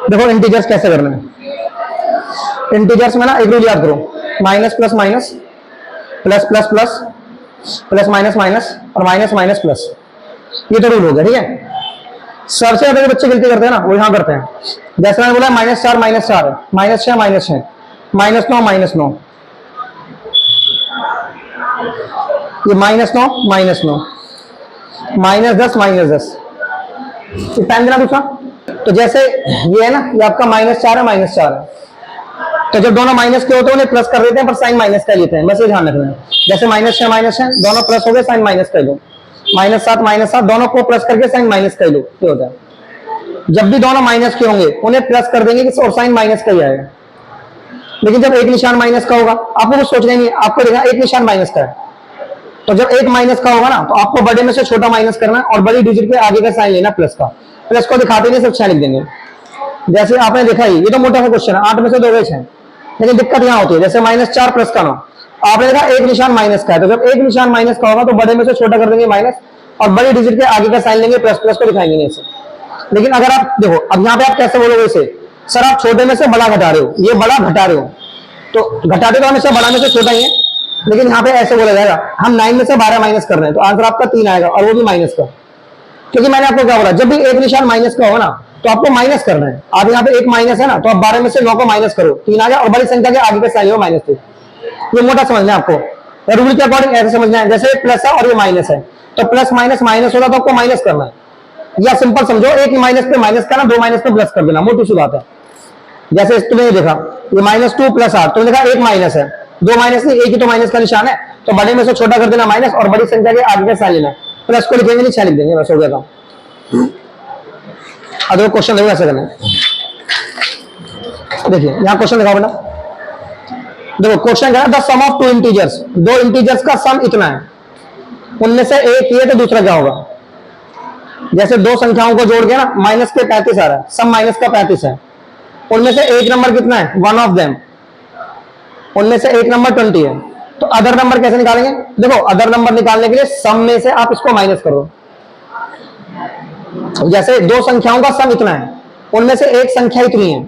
देखो इंटीजर्स कैसे करना है। इंटीजर्स में ना एक रूल याद करो, minus plus minus, plus plus plus, plus minus minus और माइनस माइनस प्लस, ये तो रूल हो गया। ठीक है, सबसे ज्यादा जो बच्चे गलती करते हैं ना वो यहां करते हैं। जैसे मैंने बोला minus 4 minus 4, minus 6 minus 6, minus 9 minus 9, ये minus 9 minus 9, minus 10 minus 10, time देना दूसरा। तो जैसे ये है ना, ये आपका माइनस 4 है माइनस 4 है, तो जब दोनों माइनस के होते हैं उन्हें प्लस कर देते हैं, पर साइन माइनस का लेते हैं, बस ये ध्यान रखना है। जैसे माइनस 6 माइनस 6 दोनों प्लस हो गए, साइन माइनस कर लो, माइनस 7 माइनस 7 दोनों को प्लस करके साइन माइनस कर लो, ये होता है। जब भी दोनों माइनस के होंगे उन्हें प्लस कर देंगे और साइन माइनस का ही आएगा। लेकिन जब एक निशान माइनस का होगा, आपको कुछ सोचना नहीं, आपको देखना एक निशान माइनस का है, तो जब एक माइनस का होगा ना तो आपको बड़े में से छोटा माइनस करना है और बड़ी डिजिट के आगे का साइन लेना प्लस का। प्लस को दिखाते नहीं, सब 6 लिख देंगे। जैसे आपने देखा ही, ये तो मोटा सा क्वेश्चन है, 8 में से 2 गए 6, लेकिन दिक्कत यहाँ होती है। जैसे माइनस 4 प्लस का 9, आपने देखा एक निशान माइनस का है, तो जब एक निशान माइनस का होगा तो बड़े में से छोटा कर देंगे माइनस और बड़ी डिजिट के आगे का साइन लेंगे प्लस, प्लस को दिखाएंगे नहीं ऐसे। लेकिन अगर आप देखो, अब यहाँ पे आप कैसे बोलोगे इसे, सर आप छोटे में से बड़ा घटा रहे हो, ये बड़ा घटा रहे हो, तो घटाते तो हमेशा बड़ा में से छोटा ही है, लेकिन यहाँ पे ऐसे बोला जाएगा हम 9 में से 12 माइनस कर रहे हैं, तो आंसर आपका 3 आएगा और वो भी माइनस का। क्योंकि मैंने आपको क्या बोला, जब भी एक निशान माइनस का होगा ना तो आपको माइनस करना है। आप यहाँ पे एक माइनस है ना, तो आप 12 में से 9 को माइनस करो, 3 आ गया और बड़ी संख्या के आगे का साइन हो माइनस 3। ये मोटा समझना है आपको, रूल के अकॉर्डिंग ऐसे समझना है। जैसे प्लस है और ये माइनस है, तो प्लस माइनस माइनस होगा तो आपको माइनस करना है, या सिंपल समझो एक माइनस पे माइनस करना, 2 माइनस पे प्लस कर देना, मोटी सी बात है। जैसे तुमने देखा ये -2 प्लस 8, तुमने देखा एक माइनस है, 2 माइनस नहीं, एक ही तो माइनस का निशान है, तो बड़े में से छोटा कर देना माइनस और बड़ी संख्या के आगे का साइन लेना, प्लस को लिखेंगे नहीं 6 लिख देंगे, बस हो गया था। अब देखो क्वेश्चन देखो ऐसे करना है। देखिए यहाँ क्वेश्चन दिखाओ बेटा, देखो क्वेश्चन क्या है, the sum of 2 integers, 2 integers का सम इतना है, उनमें से एक ये तो दूसरा क्या होगा। जैसे 2 संख्याओं को जोड़ के ना माइनस के 35 आ रहा है, सम माइनस का 35 है, उनमें से एक नंबर कितना है, वन ऑफ देम, उनमें से एक नंबर 20 है, तो अदर नंबर कैसे निकालेंगे। देखो अदर नंबर निकालने के लिए सम में से आप इसको माइनस करो। जैसे 2 संख्याओं का सम इतना है, उनमें से एक संख्या इतनी है,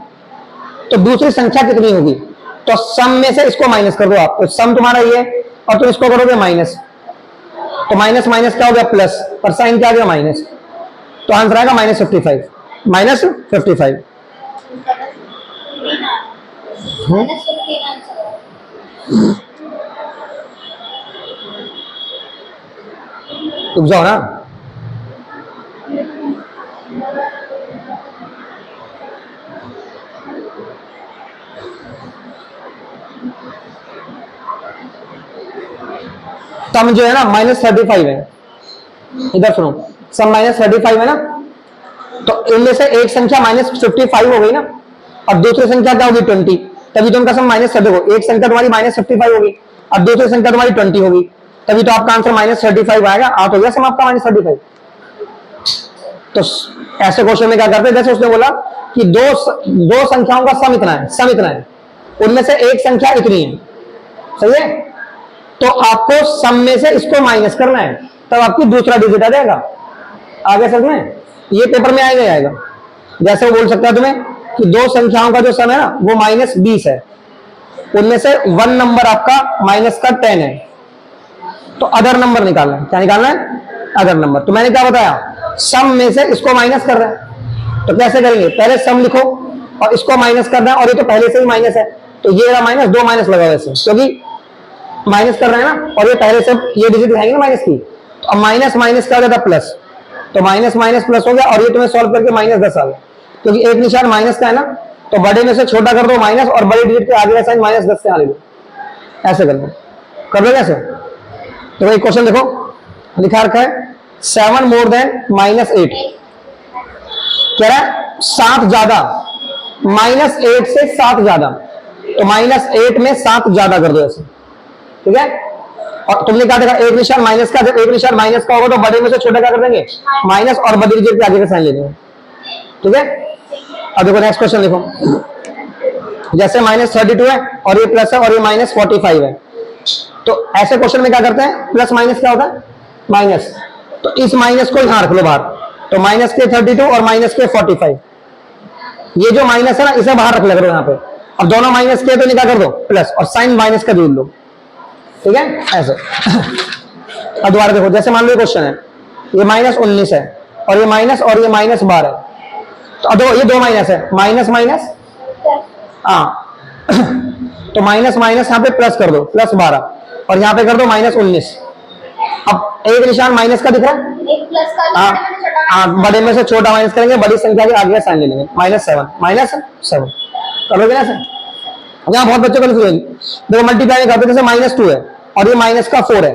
तो दूसरी संख्या कितनी होगी, तो सम में से इसको माइनस कर दो आप, तो सम तुम्हारा ये और तुम इसको करोगे माइनस, तो माइनस माइनस क्या हो गया प्लस, पर साइन क्या आ गया माइनस, तो आंसर आएगा -55, -55। रुक जाओ ना, सम जो है ना -35 है, इधर सुनो, सम -35 है ना, तो इनमें से एक संख्या -55 हो गई ना, और दूसरी संख्या क्या होगी 20, तभी तो उनका सम माइनस कर देखो, एक संख्या तुम्हारी -55 होगी और दूसरी संख्या तुम्हारी 20 होगी, तभी तो आपका आंसर -35 आएगा। 8 हो गया सम आपका -35। तो ऐसे क्वेश्चन में क्या करते हैं, जैसे उसने बोला कि दो संख्याओं का सम इतना है, सम इतना है, उनमें से एक संख्या इतनी है, सही है, तो आपको सम में से इसको माइनस करना है, तब आपकी दूसरा डिजिट आ जाएगा। आगे समझ में, ये पेपर में आएगा ही आएगा। जैसे वो बोल सकता है तुम्हें कि 2 संख्याओं का जो सम है ना वो -20 है, उनमें से 1 नंबर आपका माइनस का 10 है, तो अदर नंबर निकालना है। क्या निकालना है, अदर नंबर। तो मैंने क्या बताया, सम में से इसको माइनस कर रहा है, तो कैसे करेंगे, पहले सम लिखो और इसको माइनस करना है, और ये तो पहले से ही माइनस है, तो ये रहा माइनस, 2 माइनस लगा वैसे, क्योंकि माइनस कर रहे हैं ना, और ये पहले से ये डिजिट दिखाएंगे ना माइनस की, तो अब माइनस माइनस का हो जाता प्लस, तो माइनस माइनस प्लस हो गया, और ये तुम्हें सॉल्व करके -10 आ गया, क्योंकि एक निशान माइनस का है ना, तो बड़े में से छोटा कर दो माइनस और बड़ी डिजिट के आगे का साइन -10 से आने दो, ऐसे कर लो कैसे। तो भाई क्वेश्चन देखो लिखा रखा है 7 मोर देन -8, कह रहा है 7 ज्यादा, -8 से 7 ज्यादा, तो -8 में 7 ज्यादा कर दो ऐसे, ठीक है। और तुमने क्या देखा, एक निशान माइनस का, जब एक निशान माइनस का होगा तो बड़े में से छोटा क्या कर देंगे माइनस, और बड़ी डिजिट के आगे का साइन ले लेंगे, ठीक है। अब देखो नेक्स्ट क्वेश्चन देखो, जैसे -32 है और ये प्लस है और ये -45 है, तो ऐसे क्वेश्चन में क्या करते हैं, प्लस माइनस क्या होता है माइनस, तो इस माइनस को यहां रख लो बाहर, तो -32 और -45, ये जो माइनस है ना इसे बाहर रख लग रहा यहाँ पे। अब दोनों माइनस किए तो इन्हें क्या कर दो प्लस, और साइन माइनस का जोड़ लो, ठीक है ऐसे। अब दोबारा देखो, जैसे मान लो क्वेश्चन है ये -19 है और ये माइनस और ये -12 है, तो अब देखो ये दो माइनस है, माइनस माइनस, हाँ तो माइनस माइनस यहाँ पे प्लस कर दो, +12, और यहाँ पे कर दो -19। अब एक निशान माइनस का दिख रहा है, एक प्लस का हाँ बड़े में से छोटा माइनस करेंगे, बड़ी संख्या के आगे साइन ले लेंगे, -7 करोगे ना सर। यहाँ बहुत बच्चों को कंफ्यूजन, देखो मल्टीप्लाई करते जैसे -2 है और ये माइनस का 4 है,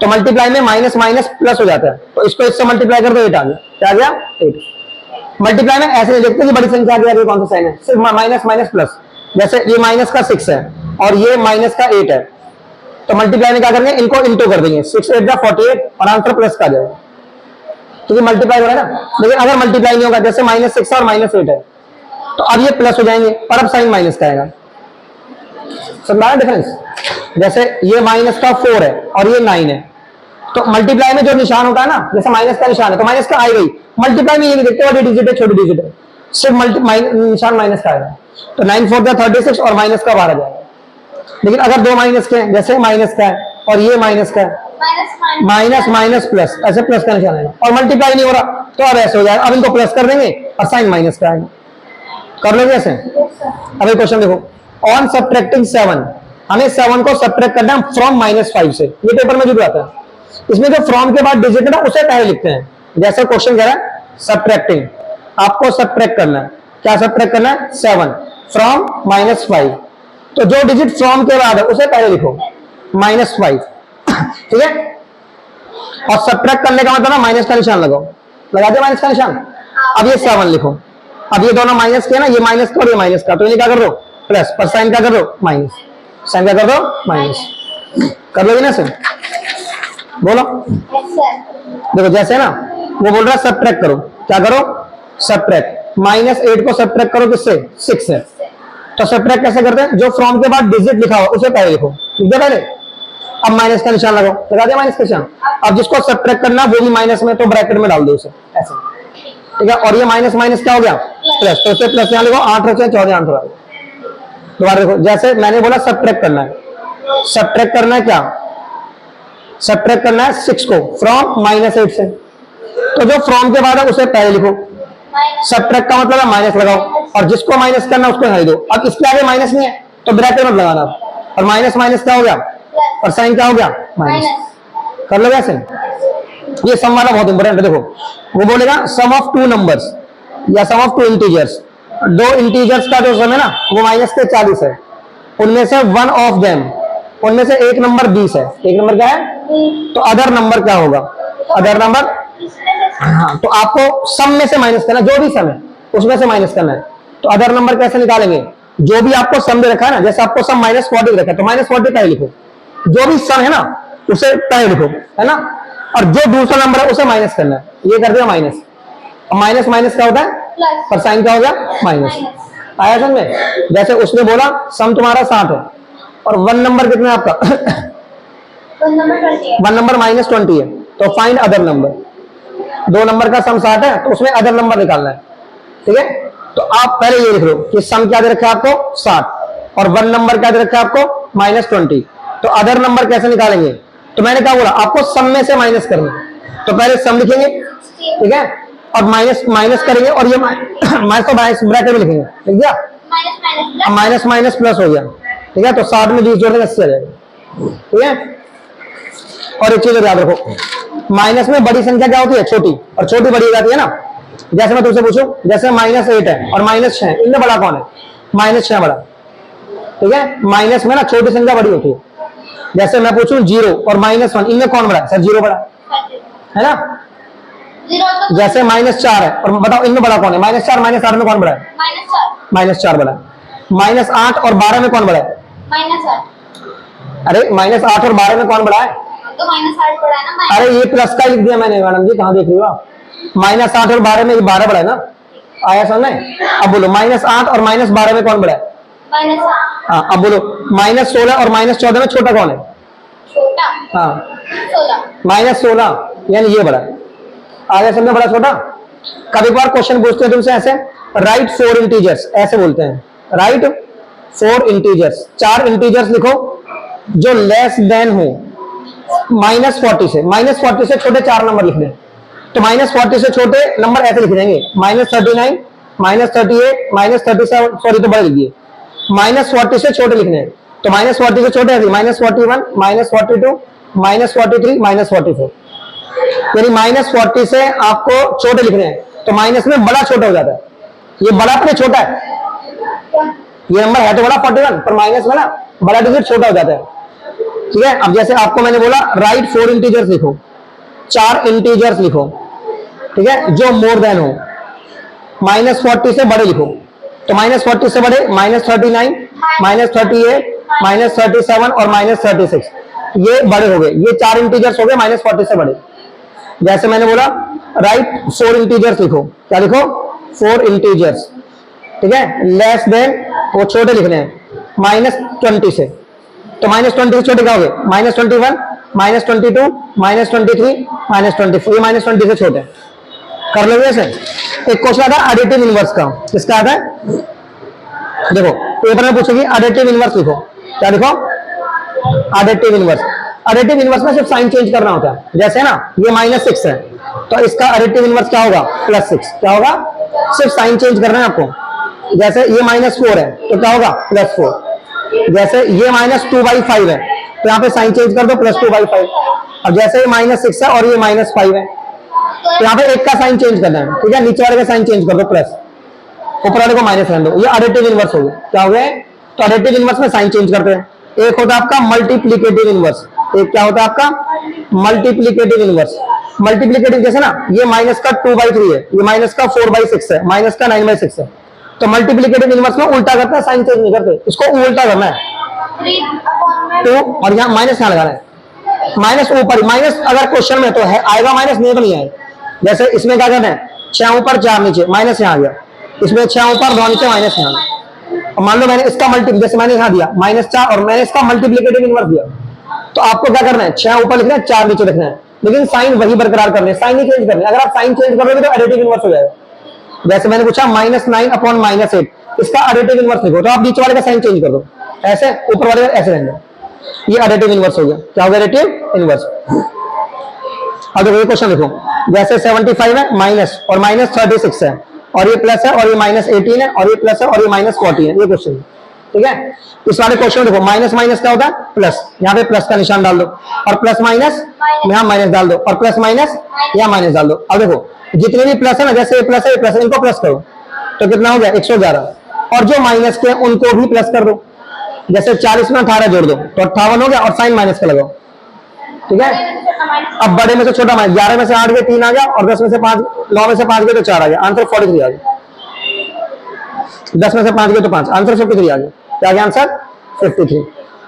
तो मल्टीप्लाई में माइनस माइनस प्लस हो जाता है, तो इसको इससे मल्टीप्लाई कर दो 8 आ गया, क्या आ गया 8। मल्टीप्लाई में ऐसे नहीं देखते कि बड़ी संख्या के आगे कौन सा साइन है, सिर्फ माइनस माइनस प्लस। जैसे ये माइनस का 6 है और ये माइनस का 8 है, तो मल्टीप्लाई में क्या करेंगे, इनको इंटू कर देंगे, 6 8 48 और आंसर प्लस का जाएगा, क्योंकि मल्टीप्लाई हो रहा है ना। लेकिन अगर मल्टीप्लाई नहीं होगा, जैसे -6 और -8 है, तो अब ये प्लस हो जाएंगे और अब साइन माइनस का आएगा, समझा डिफरेंस। जैसे ये माइनस का 4 है और ये 9 है, तो मल्टीप्लाई में जो निशान होता है ना, जैसे माइनस का निशान है तो माइनस का आएगा ही, मल्टीप्लाई में ये नहीं देखते बड़ी डिजिट है छोटी डिजिट है, सिर्फ निशान माइनस का आएगा, तो 9 4 36 और माइनस का 12 जाएगा। लेकिन अगर दो माइनस के हैं, जैसे माइनस का है और ये माइनस का है, माइनस माइनस प्लस, ऐसे प्लस का निशान आएगा, और मल्टीप्लाई नहीं हो रहा तो अब ऐसे हो जाएगा, अब इनको प्लस कर देंगे और साइन माइनस का आएगा, कर लोगे ऐसे। अब एक क्वेश्चन देखो, ऑन सब्ट्रैक्टिंग 7, हमें 7 को सब्ट्रैक्ट करना है फ्रॉम -5 से, ये पेपर में जरूर आता है। इसमें जो फ्रॉम के बाद डिजिट है ना उसे पहले लिखते हैं, जैसे क्वेश्चन कह रहा है सब्ट्रैक्टिंग, आपको सब्ट्रैक्ट करना है, क्या सब्ट्रैक्ट करना है 7 फ्रॉम -5, तो जो डिजिट फ्रॉम के बाद है उसे पहले लिखो -5, ठीक है। और सब्ट्रैक्ट करने का मतलब ना माइनस का निशान लगाओ, लगा दो माइनस का निशान। अब ये 7 लिखो, अब ये दोनों माइनस के ना, ये माइनस का और ये माइनस का, तो इन्हें क्या कर दो प्लस, पर साइन क्या कर दो माइनस, साइन क्या कर दो माइनस, कर लोगे ना सर, बोलो। देखो जैसे ना वो बोल रहा है सब्ट्रैक्ट करो, क्या करो सब्ट्रैक्ट, -8 को सब्ट्रैक्ट करो किससे 6 से, तो सब्ट्रैक्ट कैसे करते हैं, जो फ्रॉम के बाद डिजिट लिखा हुआ उसे पहले लिखो, लिख दो पहले, अब माइनस का निशान लगाओ, लगा दिया माइनस का निशान। अब जिसको सब्ट्रैक्ट करना वो भी माइनस में, तो ब्रैकेट में डाल दो उसे ऐसे, ठीक है। और ये माइनस माइनस क्या हो गया प्लस, तो इसे प्लस यहाँ लिखो, 8 रचे 14 आंसर आ गया। दोबारा देखो, जैसे मैंने बोला सब्ट्रैक्ट करना है, सब्ट्रैक्ट करना है क्या, सब्ट्रैक्ट करना है 6 को फ्रॉम -8 से, तो जो फ्रॉम के बाद है उसे पहले लिखो, सब्ट्रैक्ट का मतलब है माइनस लगाओ, और जिसको माइनस करना है उसको हटा दो। अब इसके आगे माइनस नहीं है तो ब्रैकेट मत लगाना, और माइनस माइनस क्या हो गया और साइन क्या हो गया माइनस, कर लो ऐसे। ये सम वाला बहुत इंपॉर्टेंट है, देखो वो बोलेगा सम ऑफ 2 नंबर्स या सम ऑफ 2 इंटीजर्स, 2 इंटीजर्स का जो सम है ना वो माइनस के 40 है, उनमें से वन ऑफ देम, उनमें से एक नंबर 20 है, एक नंबर क्या है, तो अदर नंबर क्या होगा, अदर नंबर, हाँ तो आपको सम में से माइनस करना, जो भी सम है उसमें से माइनस करना है। तो अदर नंबर कैसे निकालेंगे, जो भी आपको सम दे रखा है ना, जैसे आपको सम -40 रखा है तो -40 पहले लिखो, जो भी सम है ना उसे पहले लिखो, है ना, और जो दूसरा नंबर है उसे माइनस करना है, ये कर दिया माइनस, और माइनस माइनस क्या होता है पर साइन क्या हो गया माइनस, आया समझ में। जैसे उसने बोला सम तुम्हारा 60 है और 1 नंबर कितना है आपका 1 नंबर -20 है, तो फाइंड अदर नंबर, 2 नंबर का सम 60 है तो उसमें अदर नंबर निकालना है, ठीक है। तो आप पहले ये लिख लो कि सम क्या दे रखा है आपको 60 और 1 नंबर क्या दे रखा है आपको -20, तो अदर नंबर कैसे निकालेंगे, तो मैंने क्या बोला आपको सम में से माइनस करना, तो पहले सम लिखेंगे, ठीक है, और माइनस माइनस करेंगे, और ये माइनस को ब्रैकेट में लिखेंगे, लिख दिया, अब माइनस माइनस प्लस हो गया, ठीक है, तो 60 में 20 जोड़ेंगे 80 आ जाएगा, ठीक है। और एक चीज याद रखो, माइनस में बड़ी संख्या क्या होती है छोटी, और छोटी बड़ी हो जाती है ना। जैसे मैं तुमसे पूछूं, जैसे -8 है और -6 है, इनमें बड़ा कौन है, -6 बड़ा, ठीक है। माइनस में ना छोटी संख्या बड़ी होती है, जैसे मैं पूछूं 0 और -1, इनमें कौन बड़ा है, सर 0 बड़ा है ना। जैसे -4 है और बताओ इनमें बड़ा कौन है, -4 -8 में कौन बड़ा है, -4 बड़ा है। -8 और 12 में कौन बड़ा है, अरे -8 और 12 में कौन बड़ा है, तो -8 बड़ा है ना, अरे ये प्लस का लिख दिया मैंने मैडम जी, कहाँ देख रही हो आप, -8 और 12 में ये 12 बड़ा है ना, आया समझ में। अब बोलो -8 और -12 में कौन बड़ा है, हाँ अब बोलो -16 और -14 में छोटा कौन है, छोटा हाँ 16, -16 यानी ये बड़ा, आगे समझ में बड़ा छोटा। कभी बार क्वेश्चन पूछते हैं तुमसे ऐसे, राइट 4 इंटीजर्स, ऐसे बोलते हैं, राइट 4 इंटीजर्स, 4 इंटीजर्स लिखो जो लेस देन हो -40 से, -40 से छोटे 4 नंबर लिख दें। तो -40 से छोटे नंबर ऐसे लिख देंगे, -39, -38, -37, सॉरी तो बड़े लिख दिए, -40 से छोटे लिखने हैं। तो -40 से छोटे ऐसे -41, -42, -43, -44, यानी -40 से आपको छोटे लिखने हैं। तो माइनस में बड़ा छोटा हो जाता है, ये बड़ा अपने छोटा है, ये नंबर है तो बड़ा 41, पर माइनस में ना बड़ा डिजिट छोटा हो जाता है। ठीक है, अब जैसे आपको मैंने बोला राइट 4 इंटीजर्स लिखो, 4 इंटीजर्स लिखो, ठीक है, जो मोर देन हो, -40 से बड़े लिखो। तो -40 से बड़े -39, -38, -37 और -36, ये बड़े हो गए, ये 4 इंटीजर्स हो गए -40 से बड़े। जैसे मैंने बोला राइट 4 इंटीजर्स लिखो, क्या लिखो 4 इंटीजर्स, ठीक है, लेस देन वो छोटे लिखने हैं -20 से। तो -20 से छोटे क्या हो गए, -21, -22, -23, -24, ये -20 से छोटे कर लोगे ऐसे। एक क्वेश्चन आता है एडिटिव इनवर्स का, किसका आता है, देखो पेपर में पूछेगी एडिटिव इनवर्स लिखो, क्या लिखो एडिटिव इनवर्स। एडिटिव इनवर्स में सिर्फ साइन चेंज करना होता है, जैसे ना ये -6 है तो इसका एडिटिव इनवर्स क्या होगा +6, क्या होगा, सिर्फ साइन चेंज करना है आपको। जैसे ये -4 है तो क्या होगा +4, जैसे ये -2/5 है तो यहाँ पे साइन चेंज कर दो +2/5। अब जैसे ये -6 है और ये -5 है तो यहाँ पे एक का साइन चेंज करना है, ठीक है, नीचे वाले का साइन चेंज कर दो प्लस, ऊपर वाले को माइनस रहने दो, ये एडिटिव इनवर्स हो गया। क्या हो गया, तो एडिटिव इनवर्स में साइन चेंज करते हैं। एक होता है आपका मल्टीप्लिकेटिव इनवर्स, एक क्या होता है आपका मल्टीप्लिकेटिव इनवर्स। मल्टीप्लिकेटिव जैसे ना ये माइनस का 2/3 है, ये माइनस का 4/6 है, माइनस का 9/6 है, तो मल्टीप्लिकेटिव इनवर्स में उल्टा करता है, साइन चेंज नहीं करते, इसको उल्टा करना है 2 और यहाँ माइनस यहाँ लगाना है, माइनस ऊपर, माइनस अगर क्वेश्चन में तो है आएगा माइनस, नहीं तो नहीं आएगा। जैसे इसमें क्या करना है 6 ऊपर 4 नीचे, माइनस यहाँ आ गया, इसमें 6 ऊपर 2 नीचे माइनस यहाँ। और मान लो मैंने इसका मल्टीप्ल, जैसे मैंने यहाँ दिया -4 और मैंने इसका मल्टीप्लिकेटिव इनवर्स दिया, तो आपको क्या करना है 6 ऊपर लिखना है 4 नीचे लिखना है, लेकिन साइन वही बरकरार करने, साइन नहीं चेंज करने। अगर आप साइन चेंज करोगे तो एडिटिव इनवर्स हो जाएगा। जैसे मैंने पूछा -9/-8, इसका एडिटिव इनवर्स लिखो, तो आप नीचे वाले का साइन चेंज कर दो, ऐसे ऊपर वाले का ऐसे रहेंगे, ये एडिटिव इनवर्स हो गया। क्या हो गया एडिटिव इनवर्स। अब देखो ये क्वेश्चन लिखो, जैसे 75 है माइनस और -36 है और ये प्लस है और ये -18 है और ये प्लस है और ये -40 है, ये क्वेश्चन, ठीक है। इस वाले क्वेश्चन देखो माइनस माइनस क्या होता है प्लस, यहाँ पे प्लस का निशान डाल दो और प्लस माइनस यहाँ माइनस डाल दो और प्लस माइनस यहाँ माइनस डाल दो। अब देखो जितने भी प्लस है ना, जैसे ये प्लस है ये प्लस है, इनको प्लस करो तो कितना हो गया 111, और जो माइनस के उनको भी प्लस कर दो। जैसे 40 में 18 जोड़ दो तो 58 हो गया और साइन माइनस का लगाओ, ठीक है। अब बड़े में से छोटा माइनस, 11 में से 8 गए 3 आ गया और 10 में से 5, 9 में से 5 गए तो 4 आ गया, आंसर 43 आ गया। 10 में से 5 गए तो 5, आंसर 53 आ गया। क्या गया आंसर 53।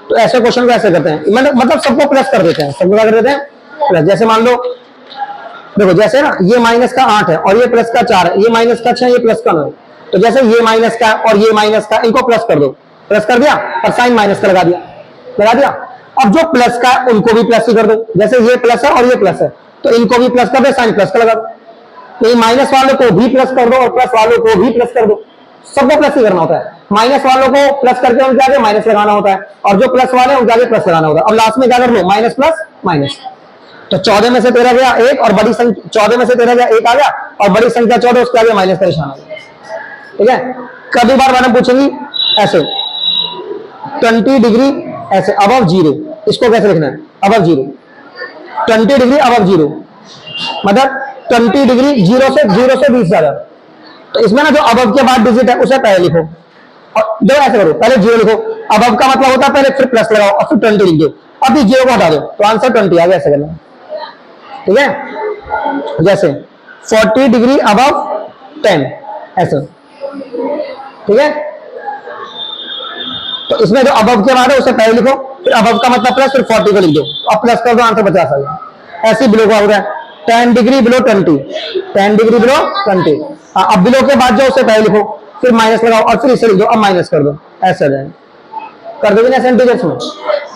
तो ऐसे क्वेश्चन को ऐसे करते हैं, मतलब सबको प्लस कर देते हैं, सबको क्या कर देते हैं प्लस। जैसे मान लो देखो, जैसे ना ये माइनस का 8 है और ये प्लस का 4 है, ये माइनस का 6 ये प्लस का 9 है, तो जैसे ये माइनस का और ये माइनस का, इनको प्लस कर दो, प्लस कर दिया और साइन माइनस का लगा दिया, लगा दिया। अब जो प्लस का उनको भी प्लस ही कर दो, जैसे ये प्लस है और ये प्लस है तो इनको भी प्लस कर दो, साइन प्लस का लगा दो। तो ये माइनस वालों को भी प्लस कर दो और प्लस वालों को भी प्लस कर दो, सबको प्लस ही करना होता है। माइनस वालों को प्लस करके उनके आगे माइनस लगाना होता है और जो प्लस वाले उनके आगे प्लस लगाना होता है। अब लास्ट में क्या कर लो माइनस प्लस माइनस, तो 14 में से 13 गया 1 और बड़ी संख्या 14 में से 13 गया 1 आ गया और बड़ी संख्या 14 उसके आगे माइनस का निशान आ गया, ठीक है। कभी बार मैडम पूछेंगी ऐसे 20 डिग्री ऐसे अबव 0, इसको कैसे लिखना है अबव 0, 20 डिग्री अबव 0 मतलब 20 डिग्री 0 से 20 ज्यादा। तो इसमें ना जो अबव के बाद डिजिट है उसे पहले लिखो और दो ऐसे करो, पहले 0 लिखो, अबव का मतलब होता है पहले फिर प्लस लगाओ और फिर 20 लिख दो, अभी 0 को हटा दो तो आंसर 20 आ गया, ऐसे करना, ठीक है। जैसे 40 डिग्री अबव 10 ऐसे, ठीक है। तो इसमें जो अबव के बाद है उसे पहले लिखो, फिर अबव का मतलब प्लस, फिर 40 को लिख दो, अब प्लस कर दो आंसर 50 आ गया। ऐसे बिलो का हो रहा है 10 डिग्री बिलो 20, 10 डिग्री बिलो 20। अब बिलो के बाद जो उसे पहले लिखो फिर माइनस लगाओ और फिर इसे लिख दो, अब माइनस कर दो, ऐसे रहेगा कर दोगे ना सेंटीग्रेड्स में।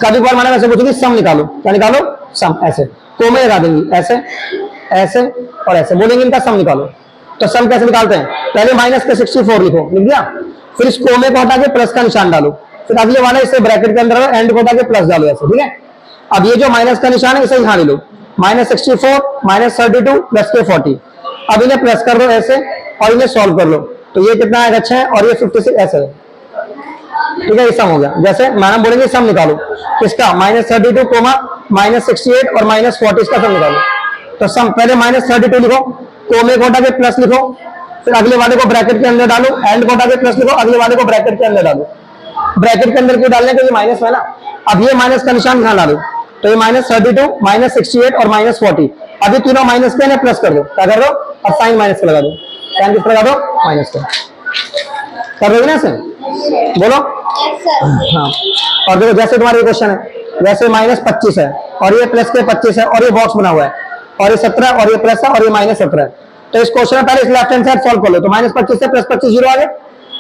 कभी बार मैंने ऐसे पूछूंगी सम निकालो, क्या निकालो सम, ऐसे कोमे लगा देंगी, ऐसे ऐसे और ऐसे बोलेंगे इनका सम निकालो, तो सम कैसे निकालते हैं? पहले माइनस के 64 लिखो, लिख दिया, फिर इस कोमे को हटा के प्लस का निशान डालो, फिर अगले वाले इसे ब्रैकेट के अंदर एंड को हटा के प्लस डालो, ऐसे, ठीक है। अब ये जो माइनस का निशान है इसे यहां ले लो, -64 -32 प्लस के 40। अब इन्हें प्लस कर दो ऐसे और इन्हें सॉल्व कर लो, तो ये कितना आएगा 6 और ये 56 ऐसे है, ठीक है। ये सम हो गया। जैसे मैडम बोलेंगे सम निकालो किसका, -32 कोमा -68 और -40 इसका सम निकालो। तो सम पहले -32 लिखो, कोमे को हटा के प्लस लिखो, फिर अगले वाले को ब्रैकेट के अंदर डालो, एंड को हटा के प्लस लिखो, अगले वाले को ब्रैकेट के अंदर डालो। ब्रैकेट के अंदर क्यों डालने के, ये माइनस है ना। अब ये माइनस का निशान यहां डालो, तो ये -32 -68 और -40, अभी तीनों माइनस के प्लस कर दो, क्या कर दो, और साइन माइनस का लगा दो, साइन किस लगा दो, माइनस का कर दोगे ना सर, बोलो। Yes sir. हाँ, और देखो जैसे तुम्हारा क्वेश्चन है, जैसे -25 है और ये प्लस के 25 है और ये बॉक्स बना हुआ है और ये 17 और ये प्लस है और ये -17 है, तो इस क्वेश्चन में पहले इस लेफ्ट हैंड साइड सॉल्व कर लो, तो -25 से +25 जीरो आ गया,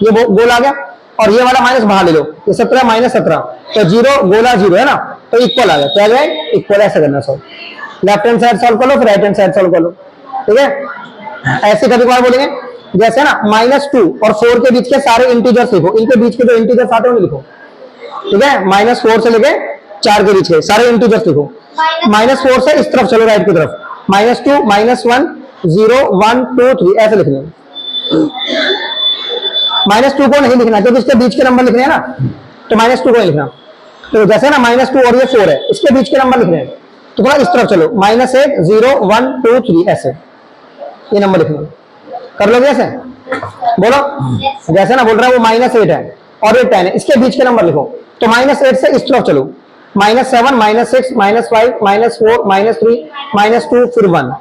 ये गोल आ गया, और ये वाला माइनस बाहर ले लो, ये 17 -17, तो जीरो गोला जीरो है ना, तो इक्वल आ गया, क्या गया, इक्वल। ऐसे करना solve, left hand side solve कर लो, फिर राइट हैंड साइड सॉल्व कर लो, ठीक है। ऐसे कभी बार बोलेंगे, जैसे ना -2 और 4 के बीच के सारे इंटीजर्स लिखो, इनके बीच के जो इंटीजर्स आते हैं लिखो, ठीक है। -4 से लेके 4 के बीच के सारे इंटीजर्स लिखो। -4 से इस तरफ चलो, राइट की तरफ, -2 -1 0 1 2 3 ऐसे लिखने। -2 को नहीं लिखना क्योंकि इसके बीच के नंबर लिखने हैं ना, तो -2 को नहीं लिखना। तो जैसे ना -2 और ये 4 है, इसके बीच के नंबर लिखने हैं, तो थोड़ा इस तरफ चलो, -1 0 1 2 3 ऐसे ये नंबर लिखने, कर लोगे ऐसे, बोलो। जैसे ना बोल रहा है वो -8 है और ये 10 है, इसके बीच के नंबर लिखो, तो -8 से इस तरफ चलो, -7 -6 -5 -4 -3 -2 फिर 1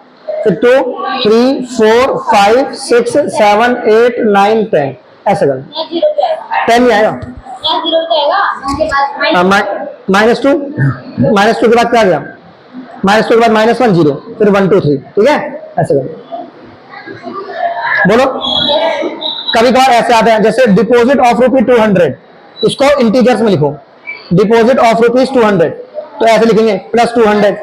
फिर 2 3 4 5 6 7 8 9 10 ऐसे कर, यहाँ जीरो पे आएगा, 10 नहीं आएगा। यहाँ जीरो पे आएगा, उसके बाद -2 के बाद क्या गया, -2 के बाद -1 0 फिर 1 2 3, ठीक है, ऐसे कर, बोलो। कभी कभार ऐसे आते हैं, जैसे डिपॉजिट ऑफ ₹200, इसको इंटीजर्स में लिखो, डिपॉजिट ऑफ ₹200, तो ऐसे लिखेंगे +200। 200।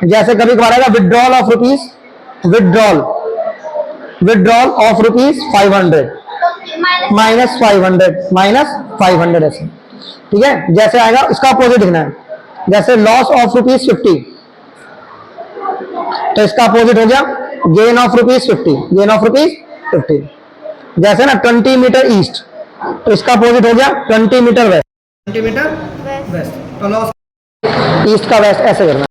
जैसे कभी कभार आएगा विड्रॉल ऑफ ₹500, -500 ऐसे, ठीक है। जैसे आएगा इसका अपोजिट लिखना है, जैसे लॉस ऑफ ₹50, तो इसका अपोजिट हो गया गेन ऑफ ₹50। जैसे ना 20 मीटर ईस्ट, तो इसका अपोजिट हो गया 20 मीटर वेस्ट, 20 मीटर वेस्ट, तो लॉस ईस्ट का वेस्ट ऐसे करना।